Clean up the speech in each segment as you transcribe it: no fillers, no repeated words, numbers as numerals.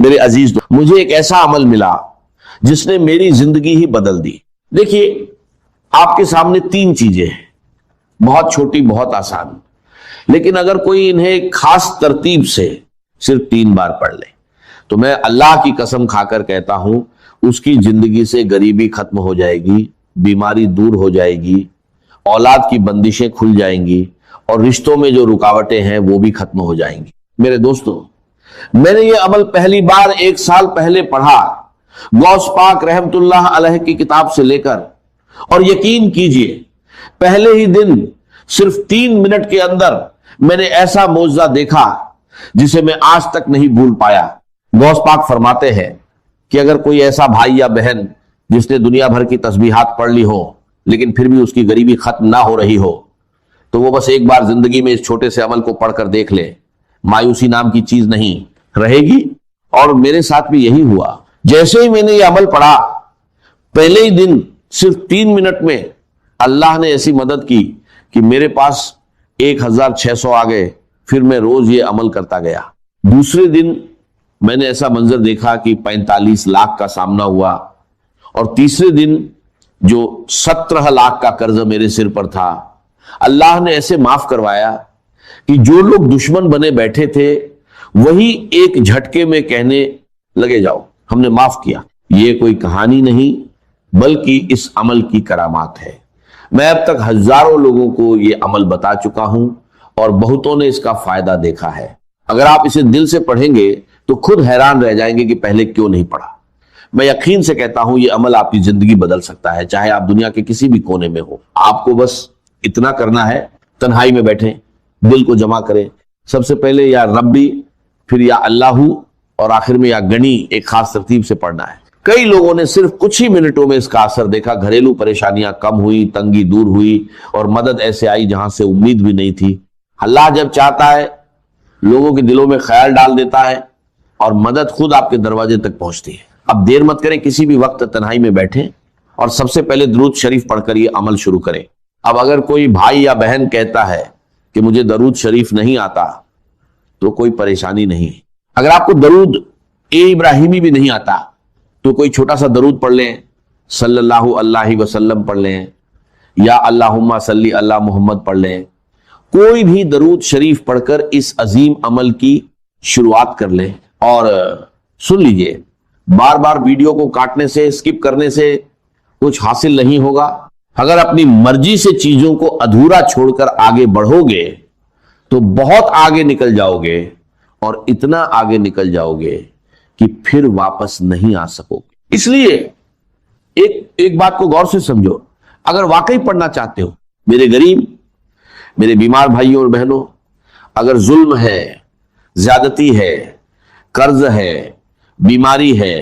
میرے عزیز مجھے ایک ایسا عمل ملا جس نے میری زندگی ہی بدل دی. دیکھیے آپ کے سامنے تین چیزیں ہیں، بہت چھوٹی بہت آسان، لیکن اگر کوئی انہیں ایک خاص ترتیب سے صرف 3 بار پڑھ لے تو میں اللہ کی قسم کھا کر کہتا ہوں اس کی زندگی سے غریبی ختم ہو جائے گی، بیماری دور ہو جائے گی، اولاد کی بندشیں کھل جائیں گی اور رشتوں میں جو رکاوٹیں ہیں وہ بھی ختم ہو جائیں گی. میرے دوستو، میں نے یہ عمل پہلی بار 1 سال پہلے پڑھا غوث پاک رحمت اللہ علیہ کی کتاب سے لے کر، اور یقین کیجئے پہلے ہی دن صرف 3 منٹ کے اندر میں نے ایسا معجزہ دیکھا جسے میں آج تک نہیں بھول پایا. غوث پاک فرماتے ہیں کہ اگر کوئی ایسا بھائی یا بہن جس نے دنیا بھر کی تسبیحات پڑھ لی ہو لیکن پھر بھی اس کی غریبی ختم نہ ہو رہی ہو تو وہ بس ایک بار زندگی میں اس چھوٹے سے عمل کو پڑھ کر دیکھ لے. مایوسی نام کی چیز نہیں رہے گی. اور میرے ساتھ بھی یہی ہوا. جیسے ہی میں نے یہ عمل پڑھا پہلے ہی دن صرف 3 منٹ میں اللہ نے ایسی مدد کی کہ میرے پاس 1600 آ گئے. پھر میں روز یہ عمل کرتا گیا. دوسرے دن میں نے ایسا منظر دیکھا کہ 45 لاکھ کا سامنا ہوا. اور تیسرے دن جو 17 لاکھ کا قرض میرے سر پر تھا اللہ نے ایسے معاف کروایا کہ جو لوگ دشمن بنے بیٹھے تھے وہی ایک جھٹکے میں کہنے لگے جاؤ ہم نے معاف کیا. یہ کوئی کہانی نہیں بلکہ اس عمل کی کرامات ہے. میں اب تک ہزاروں لوگوں کو یہ عمل بتا چکا ہوں اور بہتوں نے اس کا فائدہ دیکھا ہے. اگر آپ اسے دل سے پڑھیں گے تو خود حیران رہ جائیں گے کہ پہلے کیوں نہیں پڑھا. میں یقین سے کہتا ہوں یہ عمل آپ کی زندگی بدل سکتا ہے، چاہے آپ دنیا کے کسی بھی کونے میں ہو. آپ کو بس اتنا کرنا ہے، تنہائی میں بیٹھیں، دل کو جمع کریں. سب سے پہلے یا ربی، پھر یا اللہ، اور آخر میں یا گنی ایک خاص ترتیب سے پڑھنا ہے. کئی لوگوں نے صرف کچھ ہی منٹوں میں اس کا اثر دیکھا. گھریلو پریشانیاں کم ہوئی، تنگی دور ہوئی اور مدد ایسے آئی جہاں سے امید بھی نہیں تھی. اللہ جب چاہتا ہے لوگوں کے دلوں میں خیال ڈال دیتا ہے اور مدد خود آپ کے دروازے تک پہنچتی ہے. اب دیر مت کریں، کسی بھی وقت تنہائی میں بیٹھیں اور سب سے پہلے درود شریف پڑھ کر یہ عمل شروع کریں. اب اگر کوئی بھائی یا بہن کہتا ہے کہ مجھے درود شریف نہیں آتا تو کوئی پریشانی نہیں. اگر آپ کو درود ابراہیمی بھی نہیں آتا تو کوئی چھوٹا سا درود پڑھ لیں، صلی اللہ علیہ وسلم پڑھ لیں، یا اللہم صلی اللہ محمد پڑھ لیں. کوئی بھی درود شریف پڑھ کر اس عظیم عمل کی شروعات کر لیں. اور سن لیجئے، بار بار ویڈیو کو کاٹنے سے، اسکپ کرنے سے کچھ حاصل نہیں ہوگا. اگر اپنی مرضی سے چیزوں کو ادھورا چھوڑ کر آگے بڑھو گے تو بہت آگے نکل جاؤ گے، اور اتنا آگے نکل جاؤ گے کہ پھر واپس نہیں آ سکو گے. اس لیے ایک بات کو غور سے سمجھو. اگر واقعی پڑھنا چاہتے ہو، میرے غریب، میرے بیمار بھائیوں اور بہنوں، اگر ظلم ہے، زیادتی ہے، قرض ہے، بیماری ہے،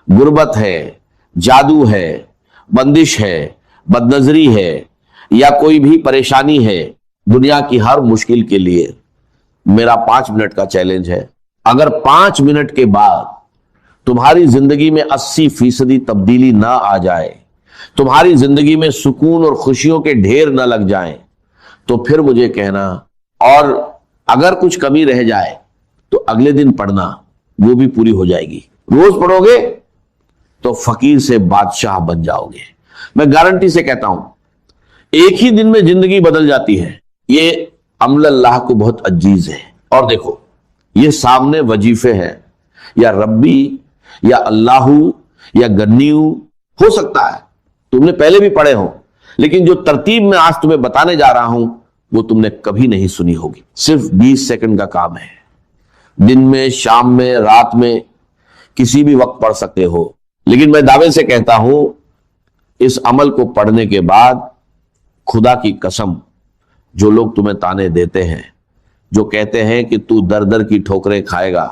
غربت ہے، جادو ہے، بندش ہے، بدنظری ہے، یا کوئی بھی پریشانی ہے، دنیا کی ہر مشکل کے لیے میرا 5 منٹ کا چیلنج ہے. اگر 5 منٹ کے بعد تمہاری زندگی میں 80% تبدیلی نہ آ جائے، تمہاری زندگی میں سکون اور خوشیوں کے ڈھیر نہ لگ جائیں، تو پھر مجھے کہنا. اور اگر کچھ کمی رہ جائے تو اگلے دن پڑھنا، وہ بھی پوری ہو جائے گی. روز پڑھو گے تو فقیر سے بادشاہ بن جاؤ گے. میں گارنٹی سے کہتا ہوں ایک ہی دن میں زندگی بدل جاتی ہے. یہ عمل اللہ کو بہت عزیز ہے. اور دیکھو، یہ سامنے وظیفے ہیں، یا ربی، یا اللہ، یا گنیو ہو سکتا ہے تم نے پہلے بھی پڑھے ہوں، لیکن جو ترتیب میں آج تمہیں بتانے جا رہا ہوں وہ تم نے کبھی نہیں سنی ہوگی. صرف 20 سیکنڈ کا کام ہے. دن میں، شام میں، رات میں، کسی بھی وقت پڑھ سکتے ہو. لیکن میں دعوے سے کہتا ہوں اس عمل کو پڑھنے کے بعد خدا کی قسم، جو لوگ تمہیں تانے دیتے ہیں، جو کہتے ہیں کہ تو در در کی ٹھوکریں کھائے گا،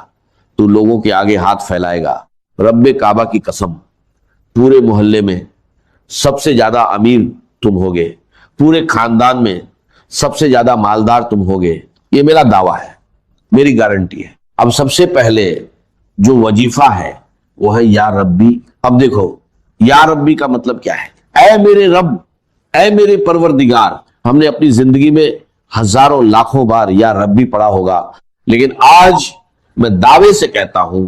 تو لوگوں کے آگے ہاتھ پھیلائے گا، رب کعبہ کی قسم پورے محلے میں سب سے زیادہ امیر تم ہوگے، پورے خاندان میں سب سے زیادہ مالدار تم ہوگے. یہ میرا دعویٰ ہے، میری گارنٹی ہے. اب سب سے پہلے جو وظیفہ ہے وہ ہے یا ربی. اب دیکھو، یا ربی کا مطلب کیا ہے؟ اے میرے رب، اے میرے پروردگار. ہم نے اپنی زندگی میں ہزاروں لاکھوں بار یا ربی پڑھا ہوگا، لیکن آج میں دعوے سے کہتا ہوں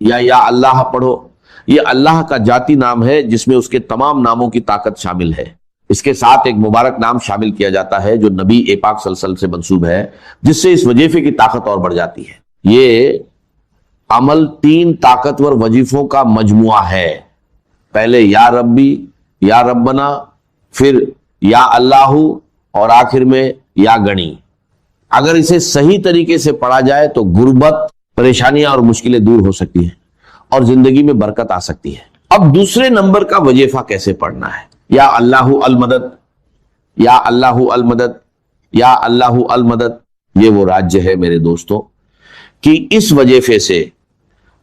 یا اللہ پڑھو، یہ اللہ کا ذاتی نام ہے جس میں اس کے تمام ناموں کی طاقت شامل ہے۔ اس کے ساتھ ایک مبارک نام شامل کیا جاتا ہے جو نبی پاک صلی اللہ علیہ وسلم سے منسوب ہے، جس سے اس وظیفے کی طاقت اور بڑھ جاتی ہے۔ یہ عمل 3 طاقتور وظیفوں کا مجموعہ ہے، پہلے یا ربی، یا ربنا، پھر یا اللہ، اور آخر میں یا گنی۔ اگر اسے صحیح طریقے سے پڑھا جائے تو غربت، پریشانیاں اور مشکلیں دور ہو سکتی ہیں اور زندگی میں برکت آ سکتی ہے۔ اب دوسرے نمبر کا وظیفہ کیسے پڑھنا ہے؟ یا اللہ المدد، یا اللہ المدد، یا اللہ المدد۔ یہ وہ راجیہ ہے میرے دوستوں کہ اس وظیفے سے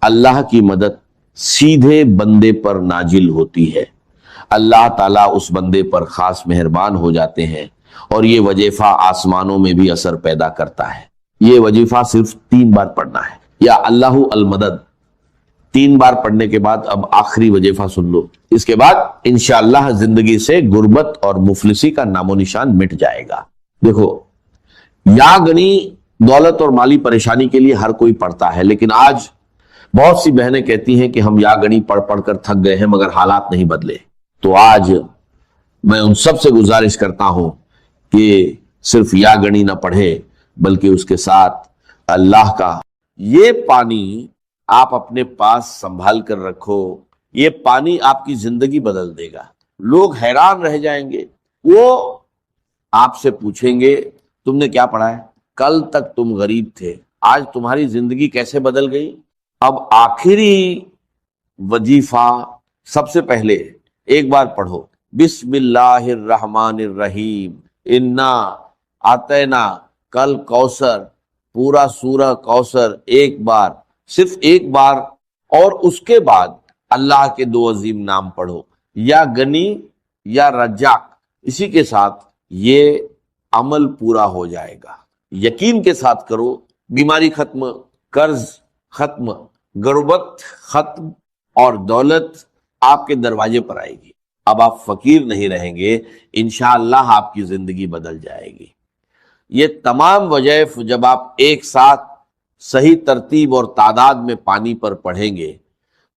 اللہ کی مدد سیدھے بندے پر نازل ہوتی ہے، اللہ تعالیٰ اس بندے پر خاص مہربان ہو جاتے ہیں، اور یہ وظیفہ آسمانوں میں بھی اثر پیدا کرتا ہے۔ یہ وظیفہ صرف 3 بار پڑھنا ہے، یا اللہ المدد 3 بار پڑھنے کے بعد اب آخری وظیفہ سن لو، اس کے بعد انشاءاللہ زندگی سے غربت اور مفلسی کا نام و نشان مٹ جائے گا۔ دیکھو، یا گنی دولت اور مالی پریشانی کے لیے ہر کوئی پڑھتا ہے، لیکن آج بہت سی بہنیں کہتی ہیں کہ ہم یا گنی پڑھ پڑھ کر تھک گئے ہیں مگر حالات نہیں بدلے۔ تو آج میں ان سب سے گزارش کرتا ہوں کہ صرف یا گنی نہ پڑھے بلکہ اس کے ساتھ اللہ کا یہ پانی آپ اپنے پاس سنبھال کر رکھو، یہ پانی آپ کی زندگی بدل دے گا۔ لوگ حیران رہ جائیں گے، وہ آپ سے پوچھیں گے تم نے کیا پڑھا ہے؟ کل تک تم غریب تھے، آج تمہاری زندگی کیسے بدل گئی؟ اب آخری وظیفہ سب سے پہلے ایک بار پڑھو، بسم اللہ الرحمن الرحیم، انا اعطینا کل کوثر، پورا سورہ کوثر ایک بار، صرف ایک بار، اور اس کے بعد اللہ کے 2 عظیم نام پڑھو، یا گنی یا رجاق۔ اسی کے ساتھ یہ عمل پورا ہو جائے گا۔ یقین کے ساتھ کرو، بیماری ختم، قرض ختم، غربت ختم، اور دولت آپ کے دروازے پر آئے گی۔ اب آپ فقیر نہیں رہیں گے، انشاءاللہ آپ کی زندگی بدل جائے گی۔ یہ تمام وظائف جب آپ ایک ساتھ صحیح ترتیب اور تعداد میں پانی پر پڑھیں گے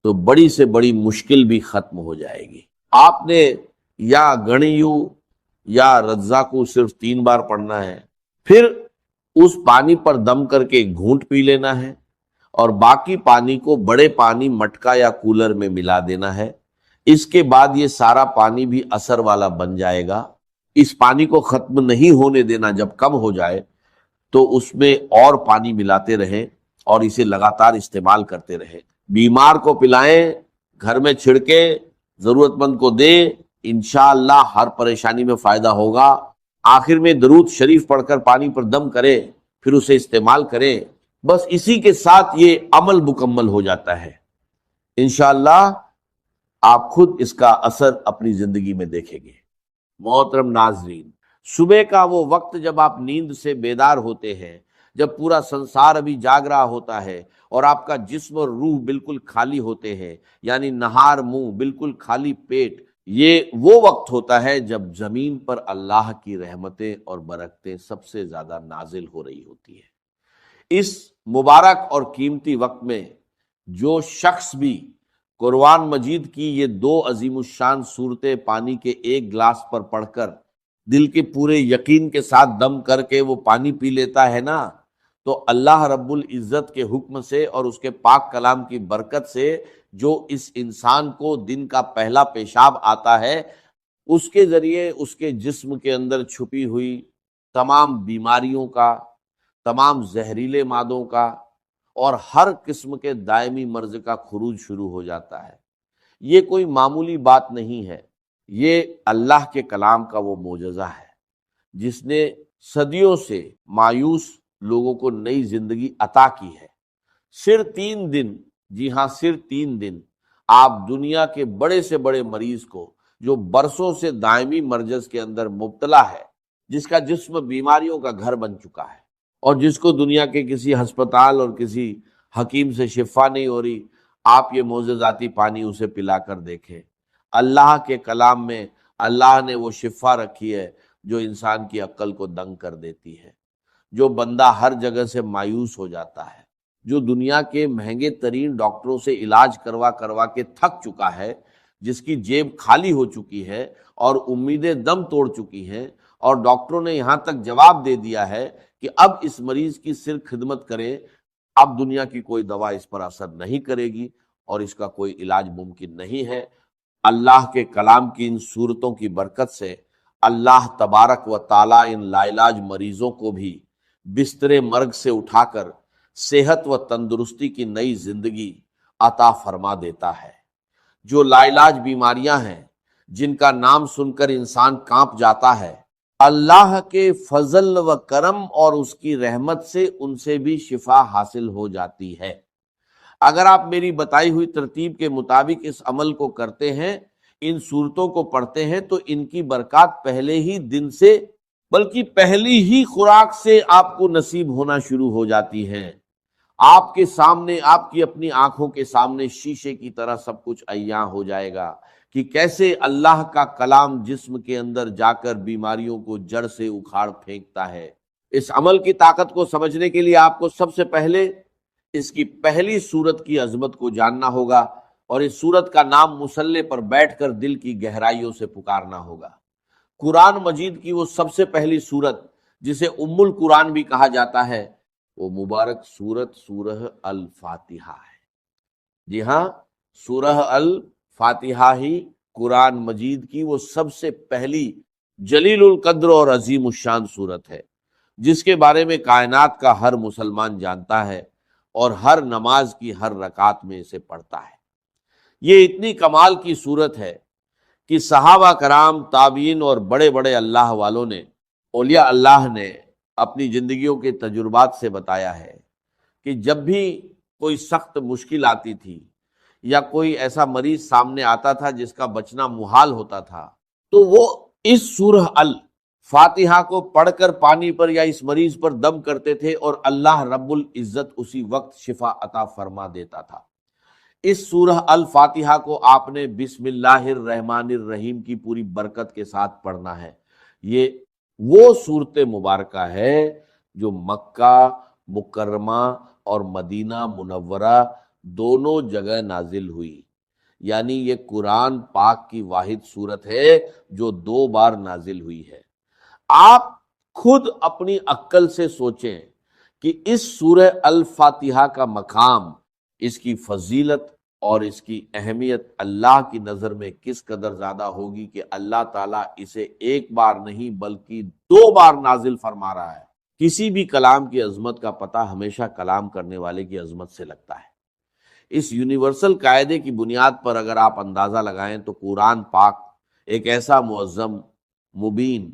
تو بڑی سے بڑی مشکل بھی ختم ہو جائے گی۔ آپ نے یا گنیو یا رزاقو صرف 3 بار پڑھنا ہے، پھر اس پانی پر دم کر کے گھونٹ پی لینا ہے، اور باقی پانی کو بڑے پانی مٹکا یا کولر میں ملا دینا ہے۔ اس کے بعد یہ سارا پانی بھی اثر والا بن جائے گا۔ اس پانی کو ختم نہیں ہونے دینا، جب کم ہو جائے تو اس میں اور پانی ملاتے رہیں اور اسے لگاتار استعمال کرتے رہیں۔ بیمار کو پلائیں، گھر میں چھڑکیں، ضرورت مند کو دیں، انشاءاللہ ہر پریشانی میں فائدہ ہوگا۔ آخر میں درود شریف پڑھ کر پانی پر دم کریں، پھر اسے استعمال کریں، بس اسی کے ساتھ یہ عمل مکمل ہو جاتا ہے۔ انشاءاللہ آپ خود اس کا اثر اپنی زندگی میں دیکھیں گے۔ محترم ناظرین، صبح کا وہ وقت جب آپ نیند سے بیدار ہوتے ہیں، جب پورا سنسار ابھی جاگ رہا ہوتا ہے اور آپ کا جسم اور روح بالکل خالی ہوتے ہیں، یعنی نہار منہ، بالکل خالی پیٹ، یہ وہ وقت ہوتا ہے جب زمین پر اللہ کی رحمتیں اور برکتیں سب سے زیادہ نازل ہو رہی ہوتی ہے۔ اس مبارک اور قیمتی وقت میں جو شخص بھی قرآن مجید کی یہ 2 عظیم الشان صورتیں پانی کے ایک گلاس پر پڑھ کر دل کے پورے یقین کے ساتھ دم کر کے وہ پانی پی لیتا ہے نا، تو اللہ رب العزت کے حکم سے اور اس کے پاک کلام کی برکت سے جو اس انسان کو دن کا پہلا پیشاب آتا ہے، اس کے ذریعے اس کے جسم کے اندر چھپی ہوئی تمام بیماریوں کا، تمام زہریلے مادوں کا اور ہر قسم کے دائمی مرض کا خروج شروع ہو جاتا ہے۔ یہ کوئی معمولی بات نہیں ہے، یہ اللہ کے کلام کا وہ معجزہ ہے جس نے صدیوں سے مایوس لوگوں کو نئی زندگی عطا کی ہے۔ صرف 3 دن، جی ہاں صرف 3 دن، آپ دنیا کے بڑے سے بڑے مریض کو جو برسوں سے دائمی مرض کے اندر مبتلا ہے، جس کا جسم بیماریوں کا گھر بن چکا ہے اور جس کو دنیا کے کسی ہسپتال اور کسی حکیم سے شفا نہیں ہو رہی، آپ یہ معجزاتی پانی اسے پلا کر دیکھیں۔ اللہ کے کلام میں اللہ نے وہ شفا رکھی ہے جو انسان کی عقل کو دنگ کر دیتی ہے۔ جو بندہ ہر جگہ سے مایوس ہو جاتا ہے، جو دنیا کے مہنگے ترین ڈاکٹروں سے علاج کروا کروا کے تھک چکا ہے، جس کی جیب خالی ہو چکی ہے اور امیدیں دم توڑ چکی ہیں، اور ڈاکٹروں نے یہاں تک جواب دے دیا ہے کہ اب اس مریض کی صرف خدمت کریں، اب دنیا کی کوئی دوا اس پر اثر نہیں کرے گی اور اس کا کوئی علاج ممکن نہیں ہے۔ اللہ کے کلام کی ان صورتوں کی برکت سے اللہ تبارک و تعالی ان لا علاج مریضوں کو بھی بستر مرگ سے اٹھا کر صحت و تندرستی کی نئی زندگی عطا فرما دیتا ہے۔ جو لا علاج بیماریاں ہیں، جن کا نام سن کر انسان کانپ جاتا ہے، اللہ کے فضل و کرم اور اس کی رحمت سے ان سے بھی شفا حاصل ہو جاتی ہے۔ اگر آپ میری بتائی ہوئی ترتیب کے مطابق اس عمل کو کرتے ہیں، ان صورتوں کو پڑھتے ہیں، تو ان کی برکات پہلے ہی دن سے بلکہ پہلی ہی خوراک سے آپ کو نصیب ہونا شروع ہو جاتی ہیں۔ آپ کے سامنے، آپ کی اپنی آنکھوں کے سامنے شیشے کی طرح سب کچھ عیاں ہو جائے گا کہ کیسے اللہ کا کلام جسم کے اندر جا کر بیماریوں کو جڑ سے اکھاڑ پھینکتا ہے۔ اس عمل کی طاقت کو سمجھنے کے لیے آپ کو سب سے پہلے اس کی پہلی صورت کی عظمت کو جاننا ہوگا، اور اس صورت کا نام مصلے پر بیٹھ کر دل کی گہرائیوں سے پکارنا ہوگا۔ قرآن مجید کی وہ سب سے پہلی صورت جسے ام القرآن بھی کہا جاتا ہے، وہ مبارک صورت سورہ الفاتحہ ہے۔ جی ہاں، سورہ الفاتحہ ہی قرآن مجید کی وہ سب سے پہلی جلیل القدر اور عظیم الشان صورت ہے، جس کے بارے میں کائنات کا ہر مسلمان جانتا ہے اور ہر نماز کی ہر رکعت میں اسے پڑھتا ہے۔ یہ اتنی کمال کی صورت ہے کہ صحابہ کرام، تابعین اور بڑے بڑے اللہ والوں نے، اولیاء اللہ نے اپنی زندگیوں کے تجربات سے بتایا ہے کہ جب بھی کوئی سخت مشکل آتی تھی یا کوئی ایسا مریض سامنے آتا تھا جس کا بچنا محال ہوتا تھا، تو وہ اس سورہ الفاتحہ کو پڑھ کر پانی پر یا اس مریض پر دم کرتے تھے اور اللہ رب العزت اسی وقت شفا عطا فرما دیتا تھا۔ اس سورہ الفاتحہ کو آپ نے بسم اللہ الرحمن الرحیم کی پوری برکت کے ساتھ پڑھنا ہے۔ یہ وہ صورت مبارکہ ہے جو مکہ مکرمہ اور مدینہ منورہ دونوں جگہ نازل ہوئی، یعنی یہ قرآن پاک کی واحد صورت ہے جو 2 بار نازل ہوئی ہے۔ آپ خود اپنی عقل سے سوچیں کہ اس سورہ الفاتحہ کا مقام، اس کی فضیلت اور اس کی اہمیت اللہ کی نظر میں کس قدر زیادہ ہوگی کہ اللہ تعالیٰ اسے 1 بار نہیں بلکہ 2 بار نازل فرما رہا ہے۔ کسی بھی کلام کی عظمت کا پتہ ہمیشہ کلام کرنے والے کی عظمت سے لگتا ہے۔ اس یونیورسل قاعدے کی بنیاد پر اگر آپ اندازہ لگائیں تو قرآن پاک ایک ایسا معظم، مبین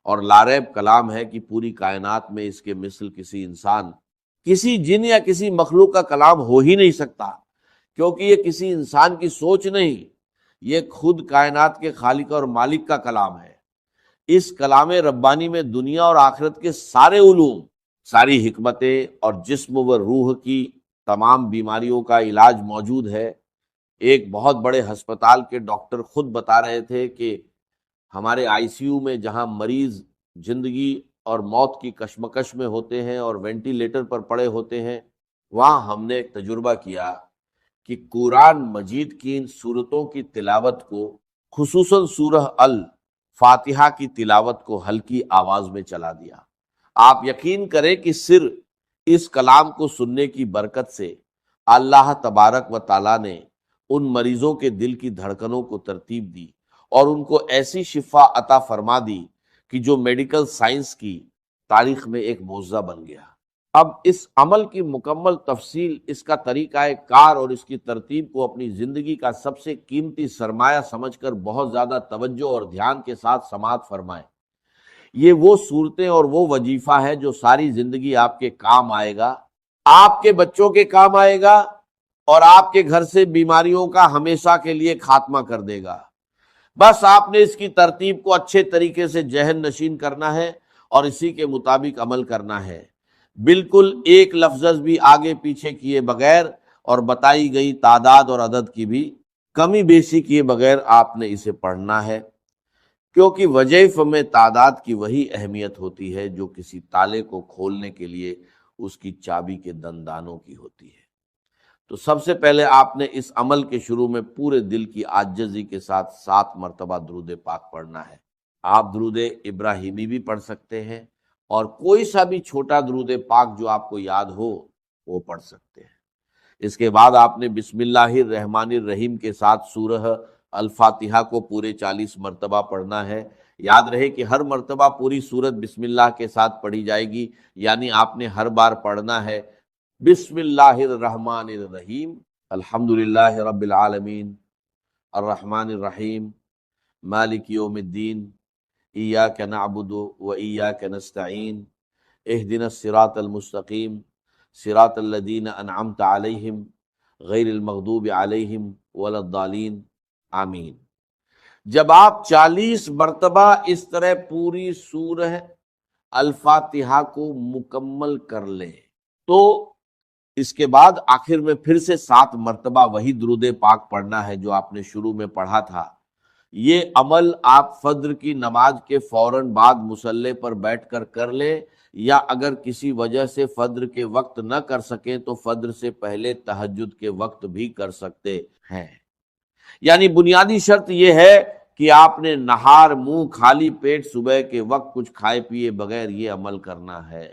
اور لاریب کلام ہے کہ پوری کائنات میں اس کے مثل کسی انسان، کسی جن یا کسی مخلوق کا کلام ہو ہی نہیں سکتا، کیونکہ یہ کسی انسان کی سوچ نہیں، یہ خود کائنات کے خالق اور مالک کا کلام ہے۔ اس کلام ربانی میں دنیا اور آخرت کے سارے علوم، ساری حکمتیں اور جسم و روح کی تمام بیماریوں کا علاج موجود ہے۔ ایک بہت بڑے ہسپتال کے ڈاکٹر خود بتا رہے تھے کہ ہمارے آئی سی یو میں جہاں مریض زندگی اور موت کی کشمکش میں ہوتے ہیں اور وینٹیلیٹر پر پڑے ہوتے ہیں، وہاں ہم نے ایک تجربہ کیا کہ قرآن مجید کی ان صورتوں کی تلاوت کو، خصوصاً سورہ الفاتحہ کی تلاوت کو ہلکی آواز میں چلا دیا۔ آپ یقین کریں کہ صرف اس کلام کو سننے کی برکت سے اللہ تبارک و تعالیٰ نے ان مریضوں کے دل کی دھڑکنوں کو ترتیب دی اور ان کو ایسی شفا عطا فرما دی کہ جو میڈیکل سائنس کی تاریخ میں ایک معجزہ بن گیا۔ اب اس عمل کی مکمل تفصیل، اس کا طریقہ کار اور اس کی ترتیب کو اپنی زندگی کا سب سے قیمتی سرمایہ سمجھ کر بہت زیادہ توجہ اور دھیان کے ساتھ سماعت فرمائیں۔ یہ وہ صورتیں اور وہ وظیفہ ہے جو ساری زندگی آپ کے کام آئے گا، آپ کے بچوں کے کام آئے گا اور آپ کے گھر سے بیماریوں کا ہمیشہ کے لیے خاتمہ کر دے گا۔ بس آپ نے اس کی ترتیب کو اچھے طریقے سے ذہن نشین کرنا ہے اور اسی کے مطابق عمل کرنا ہے، بالکل ایک لفظ بھی آگے پیچھے کیے بغیر اور بتائی گئی تعداد اور عدد کی بھی کمی بیشی کیے بغیر آپ نے اسے پڑھنا ہے، کیونکہ وظائف میں تعداد کی وہی اہمیت ہوتی ہے جو کسی تالے کو کھولنے کے لیے اس کی چابی کے دندانوں کی ہوتی ہے۔ تو سب سے پہلے آپ نے اس عمل کے شروع میں پورے دل کی عاجزی کے ساتھ 7 مرتبہ درود پاک پڑھنا ہے۔ آپ درود ابراہیمی بھی پڑھ سکتے ہیں اور کوئی سا بھی چھوٹا درود پاک جو آپ کو یاد ہو وہ پڑھ سکتے ہیں۔ اس کے بعد آپ نے بسم اللہ الرحمن الرحیم کے ساتھ سورہ الفاتحہ کو پورے 40 مرتبہ پڑھنا ہے۔ یاد رہے کہ ہر مرتبہ پوری سورت بسم اللہ کے ساتھ پڑھی جائے گی، یعنی آپ نے ہر بار پڑھنا ہے بسم اللہ الرحمن الرحیم الحمدللہ رب العالمین الرحمن الرحیم مالک یوم الدین ایاک نعبد و ایاک نستعین اہدنا الصراط المستقیم صراط الذین انعمت علیہم غیر المغضوب علیہم ولا الضالین آمین۔ جب آپ 40 مرتبہ اس طرح پوری سورہ الفاتحہ کو مکمل کر لیں تو اس کے بعد آخر میں پھر سے 7 مرتبہ وہی درود پاک پڑھنا ہے جو آپ نے شروع میں پڑھا تھا۔ یہ عمل آپ فجر کی نماز کے فوراً بعد مصلی پر بیٹھ کر لیں، یا اگر کسی وجہ سے فجر کے وقت نہ کر سکیں تو فجر سے پہلے تہجد کے وقت بھی کر سکتے ہیں۔ یعنی بنیادی شرط یہ ہے کہ آپ نے نہار منہ خالی پیٹ صبح کے وقت کچھ کھائے پیے بغیر یہ عمل کرنا ہے۔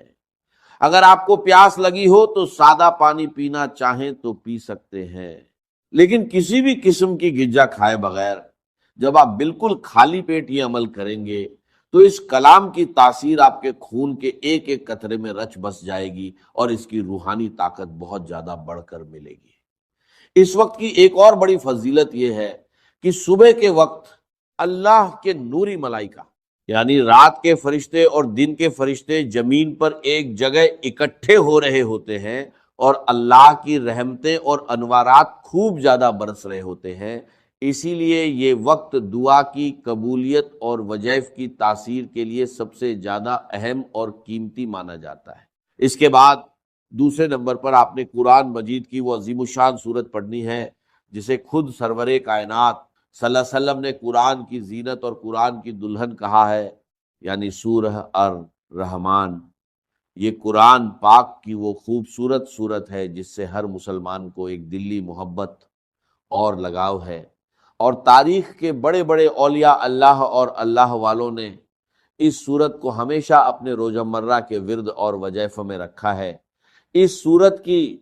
اگر آپ کو پیاس لگی ہو تو سادہ پانی پینا چاہیں تو پی سکتے ہیں، لیکن کسی بھی قسم کی غذا کھائے بغیر جب آپ بالکل خالی پیٹ یہ عمل کریں گے تو اس کلام کی تاثیر آپ کے خون کے ایک ایک قطرے میں رچ بس جائے گی اور اس کی روحانی طاقت بہت زیادہ بڑھ کر ملے گی۔ اس وقت کی ایک اور بڑی فضیلت یہ ہے کہ صبح کے وقت اللہ کے نوری ملائکہ یعنی رات کے فرشتے اور دن کے فرشتے زمین پر ایک جگہ اکٹھے ہو رہے ہوتے ہیں اور اللہ کی رحمتیں اور انوارات خوب زیادہ برس رہے ہوتے ہیں۔ اسی لیے یہ وقت دعا کی قبولیت اور وظائف کی تاثیر کے لیے سب سے زیادہ اہم اور قیمتی مانا جاتا ہے۔ اس کے بعد دوسرے نمبر پر آپ نے قرآن مجید کی وہ عظیم الشان سورت پڑھنی ہے جسے خود سرور کائنات صلی اللہ علیہ وسلم نے قرآن کی زینت اور قرآن کی دلہن کہا ہے، یعنی سورہ الرحمن۔ یہ قرآن پاک کی وہ خوبصورت سورت ہے جس سے ہر مسلمان کو ایک دلی محبت اور لگاؤ ہے، اور تاریخ کے بڑے بڑے اولیاء اللہ اور اللہ والوں نے اس سورت کو ہمیشہ اپنے روزمرہ کے ورد اور وظائف میں رکھا ہے۔ اس سورت کی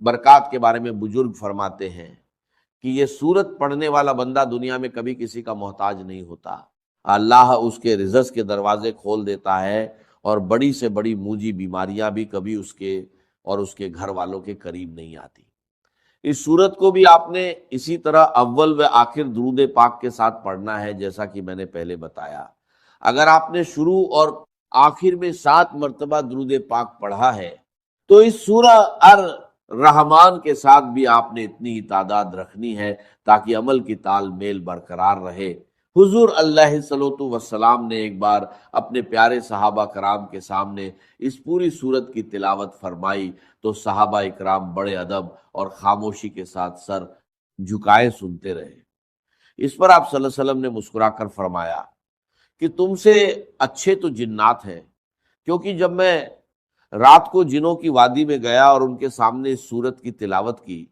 برکات کے بارے میں بزرگ فرماتے ہیں کہ یہ سورت پڑھنے والا بندہ دنیا میں کبھی کسی کا محتاج نہیں ہوتا، اللہ اس کے رزق کے دروازے کھول دیتا ہے اور بڑی سے بڑی موجی بیماریاں بھی کبھی اس کے اور اس کے گھر والوں کے قریب نہیں آتی۔ اس سورت کو بھی آپ نے اسی طرح اول و آخر درود پاک کے ساتھ پڑھنا ہے جیسا کہ میں نے پہلے بتایا۔ اگر آپ نے شروع اور آخر میں 7 مرتبہ درود پاک پڑھا ہے تو اس سورہ الرحمن کے ساتھ بھی آپ نے اتنی ہی تعداد رکھنی ہے تاکہ عمل کی تال میل برقرار رہے۔ حضور علیہ الصلوۃ والسلام نے ایک بار اپنے پیارے صحابہ کرام کے سامنے اس پوری سورت کی تلاوت فرمائی تو صحابہ اکرام بڑے ادب اور خاموشی کے ساتھ سر جھکائے سنتے رہے۔ اس پر آپ صلی اللہ علیہ وسلم نے مسکرا کر فرمایا کہ تم سے اچھے تو جنات ہیں، کیونکہ جب میں رات کو جنوں کی وادی میں گیا اور ان کے سامنے اس سورت کی تلاوت کی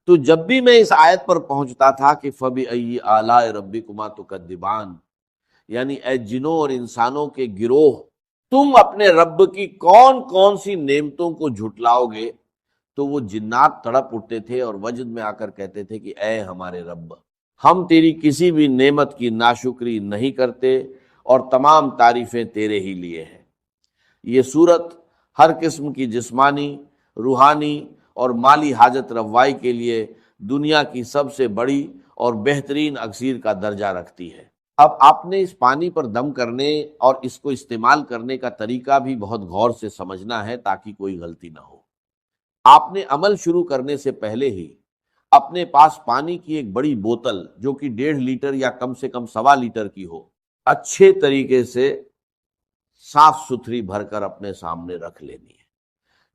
تو جب بھی میں اس آیت پر پہنچتا تھا کہ فَبِأَيِّ آلَاءِ رَبِّكُمَا تُكَذِّبَانِ، یعنی اے جنوں اور انسانوں کے گروہ تم اپنے رب کی کون کون سی نعمتوں کو جھٹلاؤ گے، تو وہ جنات تڑپ اٹھتے تھے اور وجد میں آ کر کہتے تھے کہ اے ہمارے رب، ہم تیری کسی بھی نعمت کی ناشکری نہیں کرتے اور تمام تعریفیں تیرے ہی لیے ہیں۔ یہ سورت ہر قسم کی جسمانی، روحانی اور مالی حاجت روائی کے لیے دنیا کی سب سے بڑی اور بہترین اکسیر کا درجہ رکھتی ہے۔ اب آپ نے اس پانی پر دم کرنے اور اس کو استعمال کرنے کا طریقہ بھی بہت غور سے سمجھنا ہے تاکہ کوئی غلطی نہ ہو۔ آپ نے عمل شروع کرنے سے پہلے ہی اپنے پاس پانی کی ایک بڑی بوتل جو کہ 1.5 لیٹر یا کم سے کم 1.25 لیٹر کی ہو اچھے طریقے سے صاف ستھری بھر کر اپنے سامنے رکھ لینی ہے۔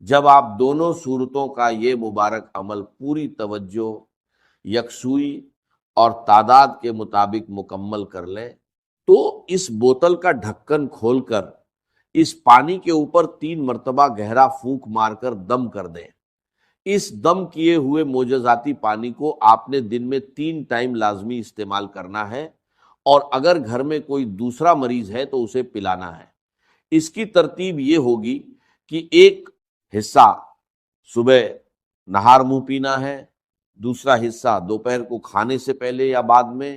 جب آپ دونوں صورتوں کا یہ مبارک عمل پوری توجہ، یکسوئی اور تعداد کے مطابق مکمل کر لیں تو اس بوتل کا ڈھکن کھول کر اس پانی کے اوپر 3 مرتبہ گہرا پھونک مار کر دم کر دیں۔ اس دم کیے ہوئے معجزاتی پانی کو آپ نے دن میں 3 ٹائم لازمی استعمال کرنا ہے، اور اگر گھر میں کوئی دوسرا مریض ہے تو اسے پلانا ہے۔ اس کی ترتیب یہ ہوگی کہ ایک حصہ صبح نہار منہ پینا ہے، دوسرا حصہ دوپہر کو کھانے سے پہلے یا بعد میں،